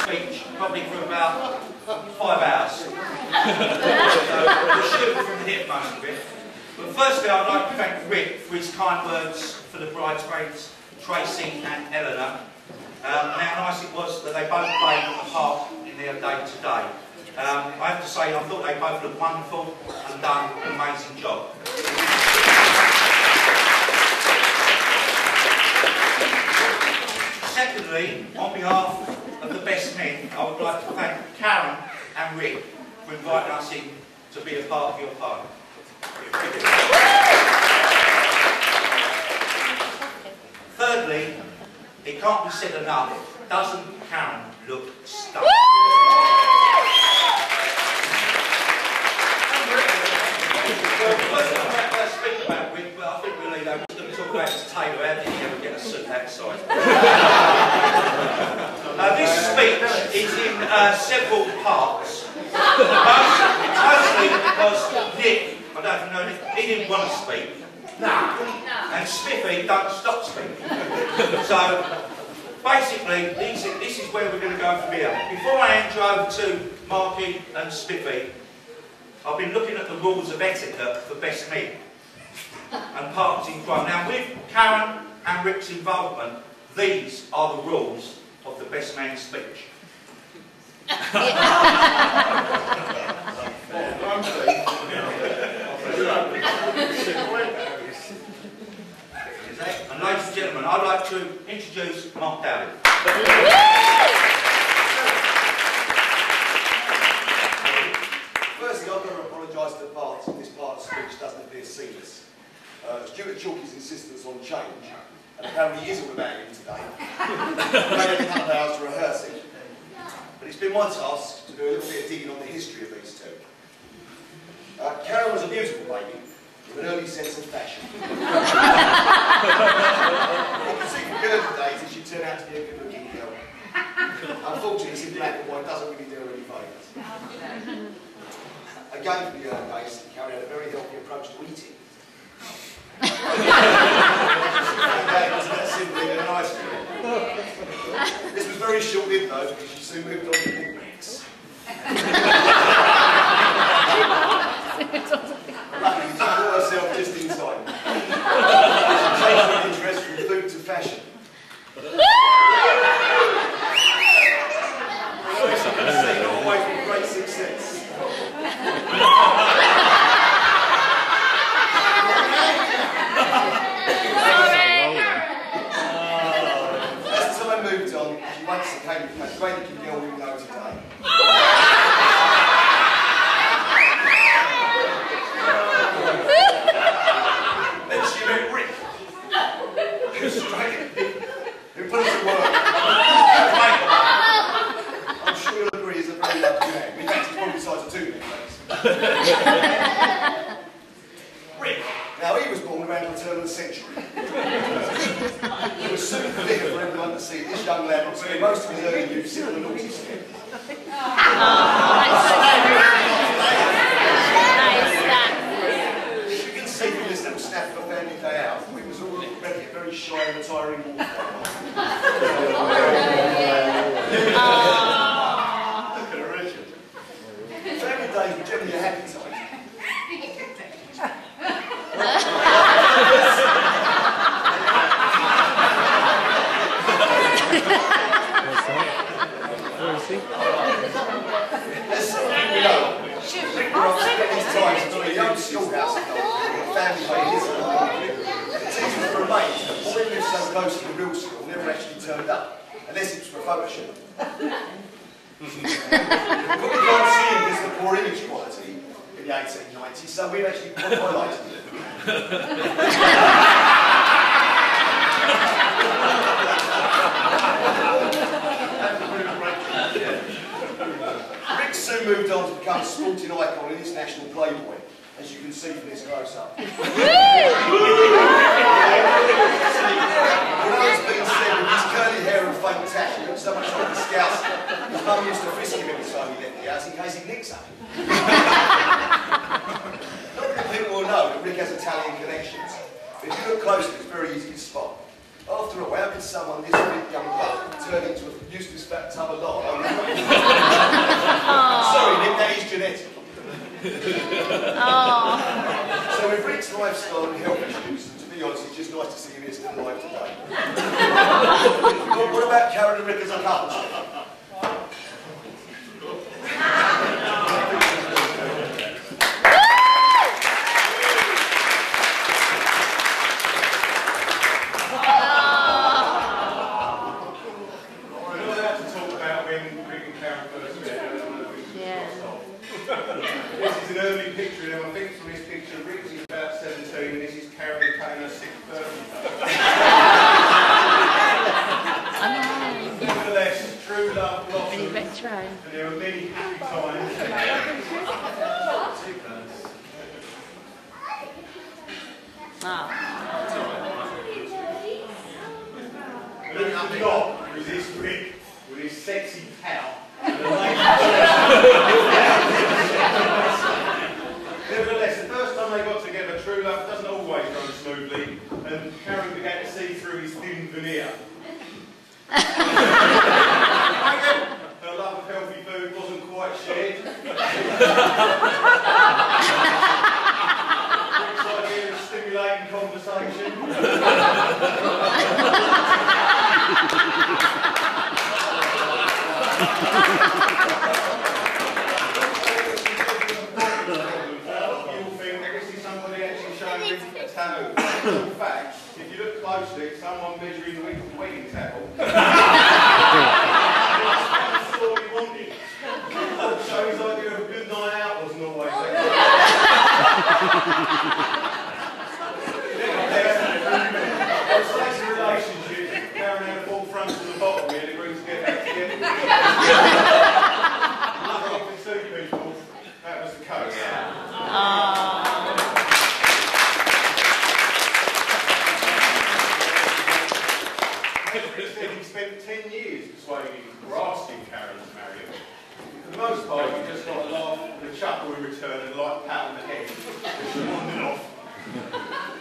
speech probably for about 5 hours. So we'll shoot from the hip most of it. But firstly, I'd like to thank Rick for his kind words for the bridesmaids, Tracy and Eleanor. And how nice it was that they both played a part in their day today. I have to say, I thought they both looked wonderful and done an amazing job. Secondly, on behalf of the best men, I would like to thank Karen and Rick for inviting us in to be a part of your party. Thirdly, it can't be said enough, doesn't Karen look stunning? Speak about Rick, but I think we'll leave that. We're going to talk about his tailor. How did he ever get a suit that size? This speech is in several parts. Mostly because Nick, I don't even know if he didn't want to speak. No. And Spiffy don't stop speaking. So basically, this is where we're going to go from here. Before I hand you over to Marky and Spiffy, I've been looking at the rules of etiquette for best men and partners in crime. Now, with Karen and Rick's involvement, these are the rules of the best man speech. And ladies and gentlemen, I'd like to introduce Mark Dowling. Firstly, I've got to apologise that this part of the speech doesn't appear seamless. It's due to Chalky's insistence on change, and apparently he is all about him today. We only had a couple of hours to rehearse it. But it's been my task to do a little bit of digging on the history of these two. Karen was a beautiful baby, with an early sense of fashion. You can see from early days that she turned out to be a good-looking girl. Unfortunately, it's in black and white, doesn't really do her any favours. Again, for the early days, Karen had a very healthy approach to eating. This was very short-lived though, because she soon moved on to Big Macs. Luckily, she brought herself just in time. She changed her interest from food to fashion. Not always with great success. As time moved on, she once again became the great looking girl we know today. Then she met Rick, who's Australian, who put us to work. I'm sure you'll agree he's a very lucky man. In fact, he's probably the size of 2 men. Rick. Now, he was born around the turn of the century. It was soon clear for everyone to see this young lad would spend most of his early youth sitting on the naughty step. You can see from this little snap of a family day out, we was already a very shy and retiring wallflower. Look at her, Richard. Family days were generally a happy time. As we know, Rick Ross spent his time to a young schoolhouse in family by his The teachers were amazed that boy lived so close to the real school never actually turned up, unless it was for a photo shoot. What we can't see is the poor image quality in the 1890s, so we've actually highlighted it. Rick soon moved on to become a sporting icon in his national Playboy, as you can see from this close-up. Although it's been said with his curly hair and faint tash, he looked so much like a Scouser. His mum used to frisk him every time he left the house in case he nicked something. Not many people will know that Rick has Italian connections, but if you look closely, it's very easy to spot. After all, how could someone this big young buck turn into a useless fat tub of lard? Sorry, Nick, that is genetic. So with Rick's lifestyle and health issues, to be honest, it's just nice to see him here still alive today. What about Karen and Rick as a couple? This is an early picture, and I think from this picture, Rick is about 17, and this is Karen paying her 6th birthday. Nevertheless, true love blossomed, and there were many happy times. Look at the dog, was this Rick with his sexy cow. Nevertheless, the first time they got together, true love doesn't always run smoothly, and Karen began to see through his thin veneer. Her love of healthy food wasn't quite shared. Rick's idea of stimulating conversation. In fact, if you look closely at someone measuring the wedding tackle, that's all he wanted. So his idea of a good night out wasn't always there. In a relationship, Karen had a full front to the bottom, we had agreed to get back together. Luckily for two people, that was the case. He spent 10 years persuading or asking Karen to marry him. For the most part, he just got a laugh and a chuckle in return and a light pat on the head, which she wandered off.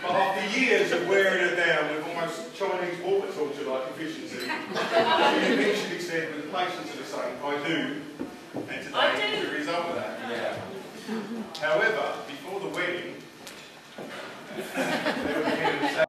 But after years of wearing her down with almost Chinese water torture-like efficiency, she eventually said, with the patience of the saint, I do. And today is the result of that. Yeah. However, before the wedding, they were beginning to say,